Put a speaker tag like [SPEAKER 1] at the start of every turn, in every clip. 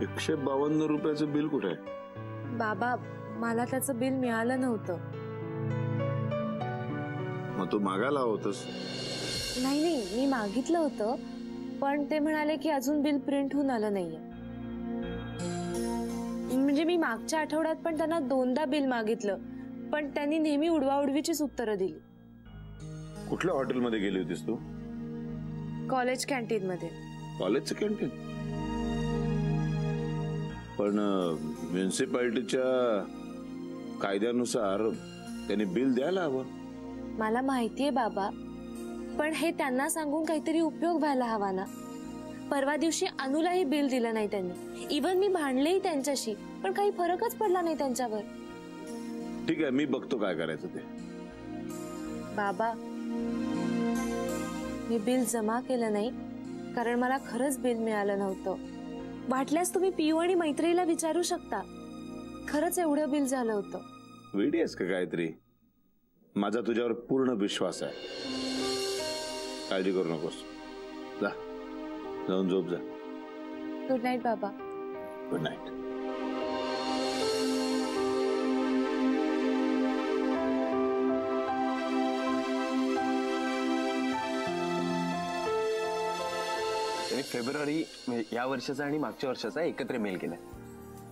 [SPEAKER 1] 152 रुपयाचं बिल कुठे आहे?
[SPEAKER 2] बाबा, मला त्याचं बिल मिळालं नव्हतं.
[SPEAKER 1] मग तू मागायला होतस?
[SPEAKER 2] नाही, मी मागितलं होतं, पण ते म्हणाले की अजून बिल प्रिंट होऊन आलं नाहीये. म्हणजे मी मागच्या आठवड्यात पण त्यांना 2दा बिल मागितलं, पण त्यांनी नेहमी उडवाउडवीचीच उत्तरं दिली.
[SPEAKER 1] कुठल्या हॉटेलमध्ये गेली होतीस तू?
[SPEAKER 2] कॉलेज कॅन्टीन मध्ये.
[SPEAKER 1] कॉलेजचं कॅन्टीन? पण म्युन्सिपालिटीच्या कायद्यानुसार त्यांनी बिल द्यायला हवं.
[SPEAKER 2] मला माहितीये बाबा, पण हे त्यांना सांगून काहीतरी उपयोग व्हायला हवा ना. परवा दिवशी अनुलाही बिल दिलं नाही त्यांनी. इव्हन मी भांडलेही त्यांच्याशी, पण काही फरकच पडला नाही त्यांच्यावर.
[SPEAKER 1] ठीक आहे, मी बघतो काय करायचं ते.
[SPEAKER 2] बाबा, मी बिल जमा केलं नाही कारण मला खरंच बिल मिळालं नव्हतं. वाटल्यास तुम्ही पियू आणि मैत्रीला विचारू शकता. खरंच एवढं बिल झालं होतं.
[SPEAKER 1] वेडी आहेस का काहीतरी? माझा तुझ्यावर पूर्ण विश्वास आहे. काळजी करू नकोस. जा, जाऊन झोप जा.
[SPEAKER 2] गुड नाईट बाबा.
[SPEAKER 1] Good night.
[SPEAKER 3] फेब्रुवारी या वर्षाचा आणि मागच्या वर्षाचा एकत्र मेल केलाय.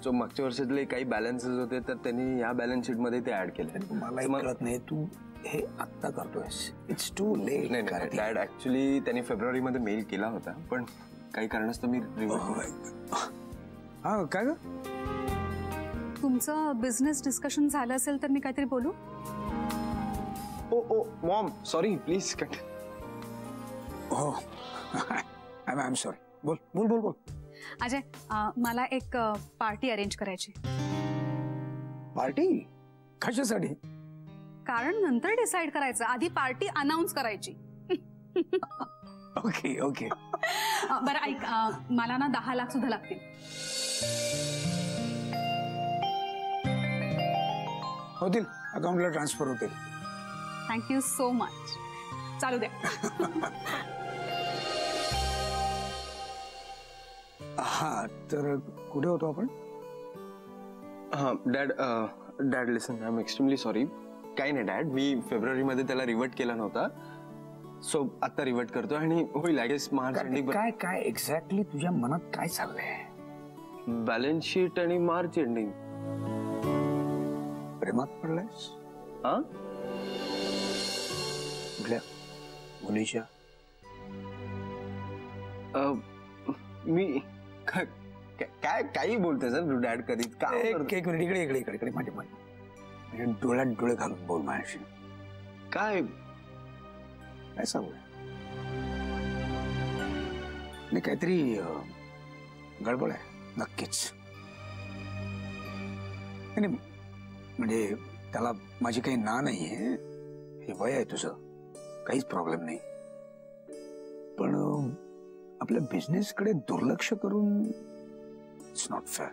[SPEAKER 3] सो मागच्या वर्षातले काही बॅलन्सेस होते तर त्यांनी या बॅलन्स शीट मध्ये ते ऍड केले.
[SPEAKER 4] मला कळत नाही तू हे आत्ता करतोयस. It's too late.
[SPEAKER 3] नाही डॅड, ऍक्च्युली त्यांनी फेब्रुवारी मध्ये मेल केला होता, पण काही कारणास्तव मी
[SPEAKER 4] हा काय ग?
[SPEAKER 5] तुमचं बिझनेस डिस्कशन झालं असेल तर मी काहीतरी बोलू?
[SPEAKER 3] ओ मॉम, सॉरी, प्लीज कट.
[SPEAKER 4] हो, आय एम सॉरी. बोल बोल बोल बोल.
[SPEAKER 5] अजय, मला एक पार्टी अरेंज करायची.
[SPEAKER 4] पार्टी कशासाठी?
[SPEAKER 5] कारण नंतर डिसाइड करायचं, आधी पार्टी अनाउन्स करायची.
[SPEAKER 4] Okay okay.
[SPEAKER 5] बरं ऐक, मला ना 10 लाख सुद्धा लागतील.
[SPEAKER 4] होतील, अकाउंटला ट्रान्सफर होतील.
[SPEAKER 5] Thank you so much. चालू दे.
[SPEAKER 4] हा, तर कुठे होतो आपण?
[SPEAKER 3] हा dad listen, I am extremely sorry. काही नाही डॅड, मी फेब्रुवारी मध्ये त्याला रिवर्ट केला नव्हता, सो आता रिवर्ट करतो आणि होईल आय गेस मार्च एंडिंग.
[SPEAKER 4] काय काय एक्झॅक्टली तुझ्या मनात काय चाललंय?
[SPEAKER 3] बॅलन्स शीट आणि मार्च एंडिंग.
[SPEAKER 4] प्रेमात पडलायस?
[SPEAKER 3] हा,
[SPEAKER 4] कुठल्या मुलीच्या?
[SPEAKER 3] मी काय काही बोलतोय सर डॅड? कधी
[SPEAKER 4] एक मिनिट, इकडे इकडे इकडे माझ्या डोळ्यात डोळे घालून बोल माझ्याशी.
[SPEAKER 3] काय
[SPEAKER 4] काय सांगू? नाही, काहीतरी गडबड आहे नक्कीच. नाही म्हणजे त्याला माझी काही ना नाहीये. हे वय आहे तुझं, काहीच प्रॉब्लेम नाही. पण आपल्या बिझनेस कडे दुर्लक्ष करून इट्स नॉट फेअर.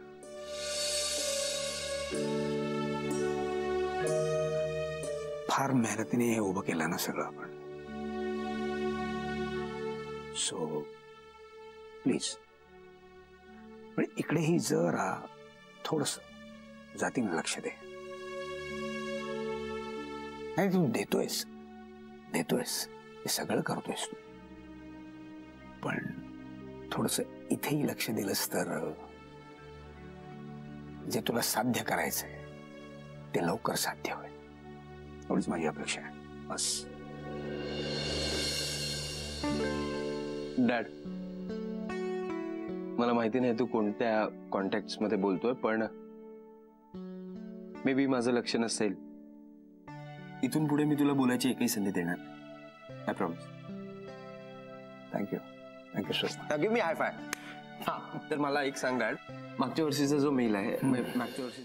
[SPEAKER 4] फार मेहनतीने हे उभं केलं ना सगळं आपण. सो प्लीज, पण इकडेही जरा थोडस जातीने लक्ष दे. नाही, तू देतोयस, हे सगळं करतोयस तू, पण थोडस इथेही लक्ष दिलंस तर जे तुला साध्य करायचंय ते लवकर साध्य होईल. एवढीच माझी अपेक्षा आहे, बस.
[SPEAKER 3] डॅड, मला माहिती नाही तू कोणत्या कॉन्टॅक्ट्स मध्ये बोलतोय, पण मे बी माझं लक्ष नसेल. इथून पुढे मी तुला बोलायची एकही संधी देणार. I promise.
[SPEAKER 4] Thank you so much.
[SPEAKER 3] Give me high five. हा, तर मला एक सांग डॅड, मागच्या वर्षीचा जो मेल आहे, मागच्या वर्षी